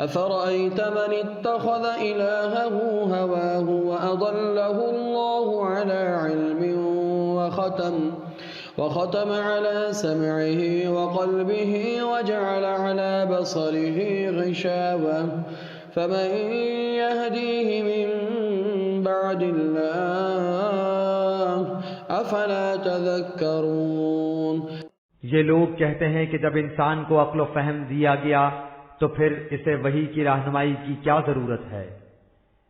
أفرأيت من اتخذ إلهه هواه وأضله الله على علم وختم على سمعه وقلبه وجعل على بصره غشاوة فمن يهديه من بعد الله أفلا تذكرون۔ یہ لوگ کہتے ہیں کہ جب انسان کو عقل و فہم دیا گیا تو پھر اسے وحی کی رہنمائی کی کیا ضرورت ہے؟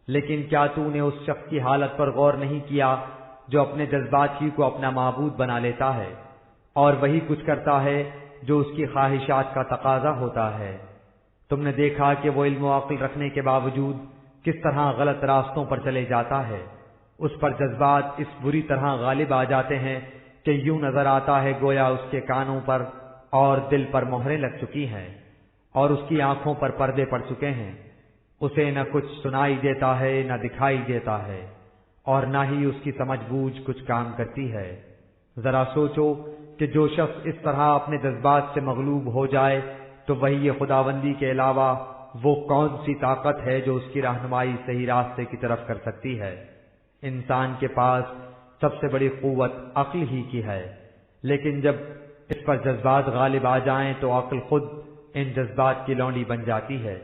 لیکن کیا تو نے اس شخص کی حالت پر غور نہیں کیا جو اپنے جذبات ہی کو اپنا معبود بنا لیتا ہے اور وہی کچھ کرتا ہے جو اس کی خواہشات کا تقاضا ہوتا ہے؟ تم نے دیکھا کہ وہ علم و عقل رکھنے کے باوجود کس طرح غلط راستوں پر چلے جاتا ہے۔ اس پر جذبات اس بری طرح غالب آ جاتے ہیں کہ یوں نظر آتا ہے گویا اس کے کانوں پر اور دل پر مہریں لگ چکی ہیں اور اس کی آنکھوں پر پردے پڑ چکے ہیں۔ اسے نہ کچھ سنائی دیتا ہے نہ دکھائی دیتا ہے اور نہ ہی اس کی سمجھ بوجھ کچھ کام کرتی ہے۔ ذرا سوچو کہ جو شخص اس طرح اپنے جذبات سے مغلوب ہو جائے تو وہی خداوندی کے علاوہ وہ کون سی طاقت ہے جو اس کی رہنمائی صحیح راستے کی طرف کر سکتی ہے؟ انسان کے پاس سب سے بڑی قوت عقل ہی کی ہے، لیکن جب اس پر جذبات غالب آ جائیں تو عقل خود ان جذبات کی لونڈی بن جاتی ہے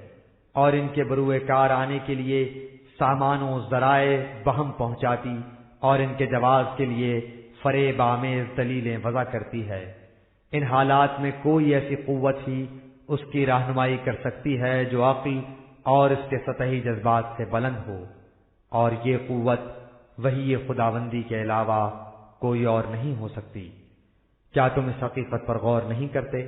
اور ان کے بروئے کار آنے کے لیے سامان و ذرائع بہم پہنچاتی اور ان کے جواز کے لیے فریب آمیز دلیلیں وضع کرتی ہے۔ ان حالات میں کوئی ایسی قوت ہی اس کی رہنمائی کر سکتی ہے جو عقل اور اس کے سطحی جذبات سے بلند ہو، اور یہ قوت وہی خداوندی کے علاوہ کوئی اور نہیں ہو سکتی۔ کیا تم اس حقیقت پر غور نہیں کرتے